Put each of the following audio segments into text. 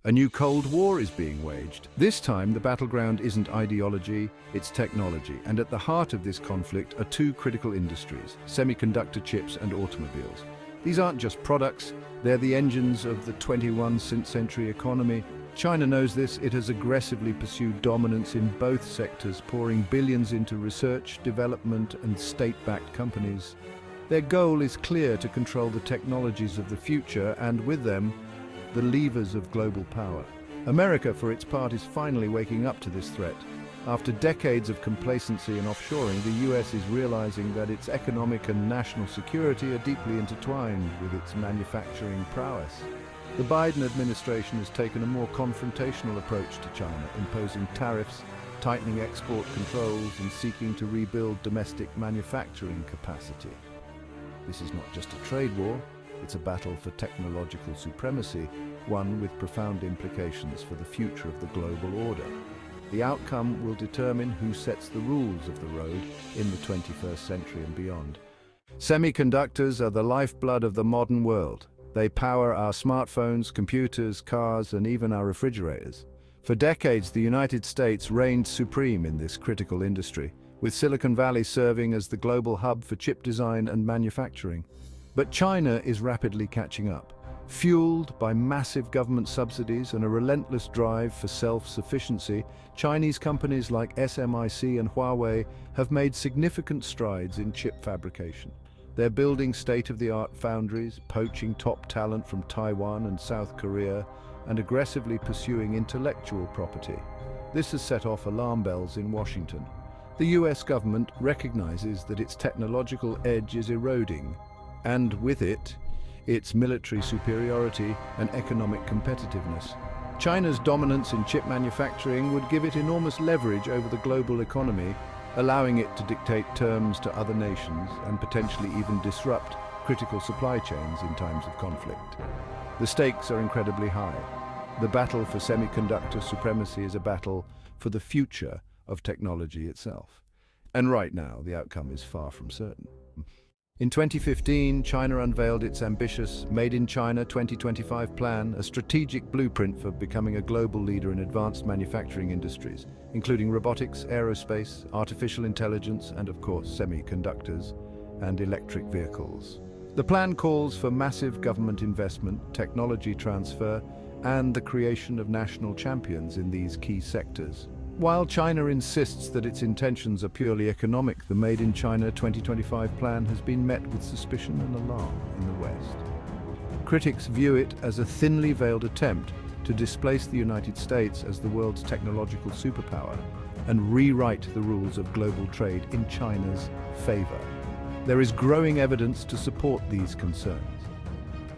A new Cold War is being waged. This time, the battleground isn't ideology, it's technology. And at the heart of this conflict are two critical industries: semiconductor chips and automobiles. These aren't just products, they're the engines of the 21st century economy. China knows this. It has aggressively pursued dominance in both sectors, pouring billions into research, development, and state-backed companies. Their goal is clear: to control the technologies of the future, and with them, the levers of global power. America, for its part, is finally waking up to this threat. After decades of complacency and offshoring, the US is realizing that its economic and national security are deeply intertwined with its manufacturing prowess. The Biden administration has taken a more confrontational approach to China, imposing tariffs, tightening export controls, and seeking to rebuild domestic manufacturing capacity. This is not just a trade war, it's a battle for technological supremacy, one with profound implications for the future of the global order. The outcome will determine who sets the rules of the road in the 21st century and beyond. Semiconductors are the lifeblood of the modern world. They power our smartphones, computers, cars, and even our refrigerators. For decades, the United States reigned supreme in this critical industry, with Silicon Valley serving as the global hub for chip design and manufacturing. But China is rapidly catching up. Fueled by massive government subsidies and a relentless drive for self-sufficiency, Chinese companies like SMIC and Huawei have made significant strides in chip fabrication. They're building state-of-the-art foundries, poaching top talent from Taiwan and South Korea, and aggressively pursuing intellectual property. This has set off alarm bells in Washington. The US government recognizes that its technological edge is eroding, and with it, its military superiority and economic competitiveness. China's dominance in chip manufacturing would give it enormous leverage over the global economy, allowing it to dictate terms to other nations and potentially even disrupt critical supply chains in times of conflict. The stakes are incredibly high. The battle for semiconductor supremacy is a battle for the future of technology itself. And right now, the outcome is far from certain. In 2015, China unveiled its ambitious Made in China 2025 plan, a strategic blueprint for becoming a global leader in advanced manufacturing industries, including robotics, aerospace, artificial intelligence, and of course, semiconductors and electric vehicles. The plan calls for massive government investment, technology transfer, and the creation of national champions in these key sectors. While China insists that its intentions are purely economic, the Made in China 2025 plan has been met with suspicion and alarm in the West. Critics view it as a thinly veiled attempt to displace the United States as the world's technological superpower and rewrite the rules of global trade in China's favor. There is growing evidence to support these concerns.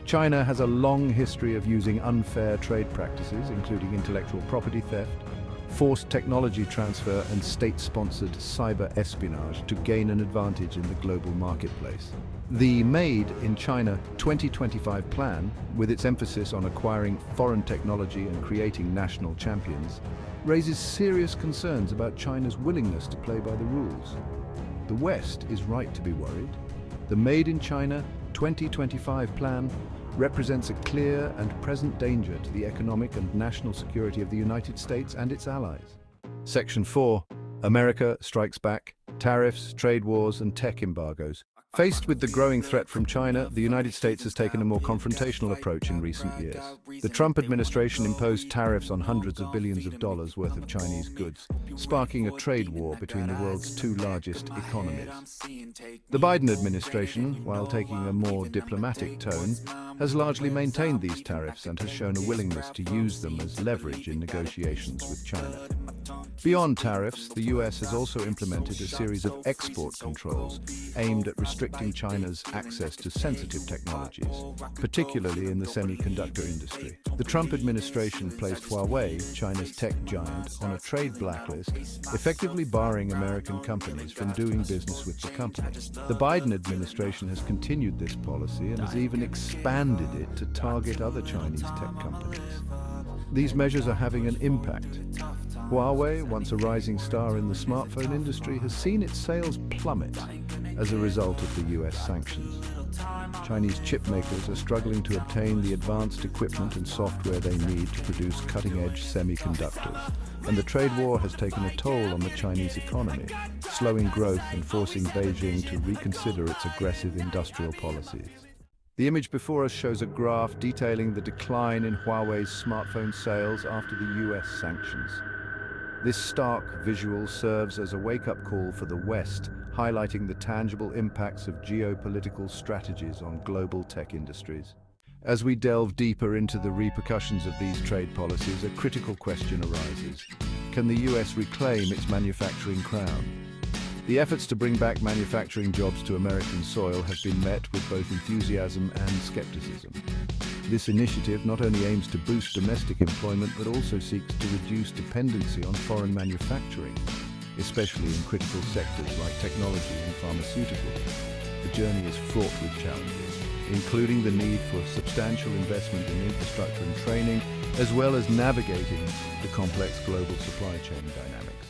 China has a long history of using unfair trade practices, including intellectual property theft, forced technology transfer, and state-sponsored cyber espionage to gain an advantage in the global marketplace. The Made in China 2025 plan, with its emphasis on acquiring foreign technology and creating national champions, raises serious concerns about China's willingness to play by the rules. The West is right to be worried. The Made in China 2025 plan represents a clear and present danger to the economic and national security of the United States and its allies. Section 4. America strikes back, tariffs, trade wars, and tech embargoes. Faced with the growing threat from China, the United States has taken a more confrontational approach in recent years. The Trump administration imposed tariffs on hundreds of billions of dollars worth of Chinese goods, sparking a trade war between the world's two largest economies. The Biden administration, while taking a more diplomatic tone, has largely maintained these tariffs and has shown a willingness to use them as leverage in negotiations with China. Beyond tariffs, the US has also implemented a series of export controls aimed at restricting China's access to sensitive technologies, particularly in the semiconductor industry. The Trump administration placed Huawei, China's tech giant, on a trade blacklist, effectively barring American companies from doing business with the company. The Biden administration has continued this policy and has even expanded it to target other Chinese tech companies. These measures are having an impact. Huawei, once a rising star in the smartphone industry, has seen its sales plummet as a result of the US sanctions. Chinese chip makers are struggling to obtain the advanced equipment and software they need to produce cutting-edge semiconductors. And the trade war has taken a toll on the Chinese economy, slowing growth and forcing Beijing to reconsider its aggressive industrial policies. The image before us shows a graph detailing the decline in Huawei's smartphone sales after the US sanctions. This stark visual serves as a wake-up call for the West, highlighting the tangible impacts of geopolitical strategies on global tech industries. As we delve deeper into the repercussions of these trade policies, a critical question arises. Can the US reclaim its manufacturing crown? The efforts to bring back manufacturing jobs to American soil have been met with both enthusiasm and skepticism. This initiative not only aims to boost domestic employment but also seeks to reduce dependency on foreign manufacturing, especially in critical sectors like technology and pharmaceuticals. The journey is fraught with challenges, including the need for substantial investment in infrastructure and training, as well as navigating the complex global supply chain dynamics.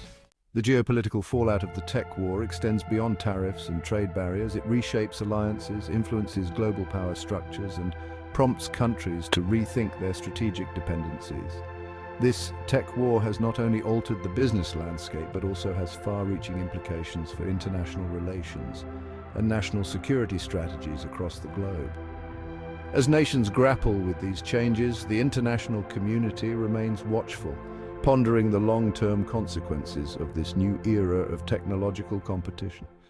The geopolitical fallout of the tech war extends beyond tariffs and trade barriers. It reshapes alliances, influences global power structures, and prompts countries to rethink their strategic dependencies. This tech war has not only altered the business landscape, but also has far-reaching implications for international relations and national security strategies across the globe. As nations grapple with these changes, the international community remains watchful, pondering the long-term consequences of this new era of technological competition.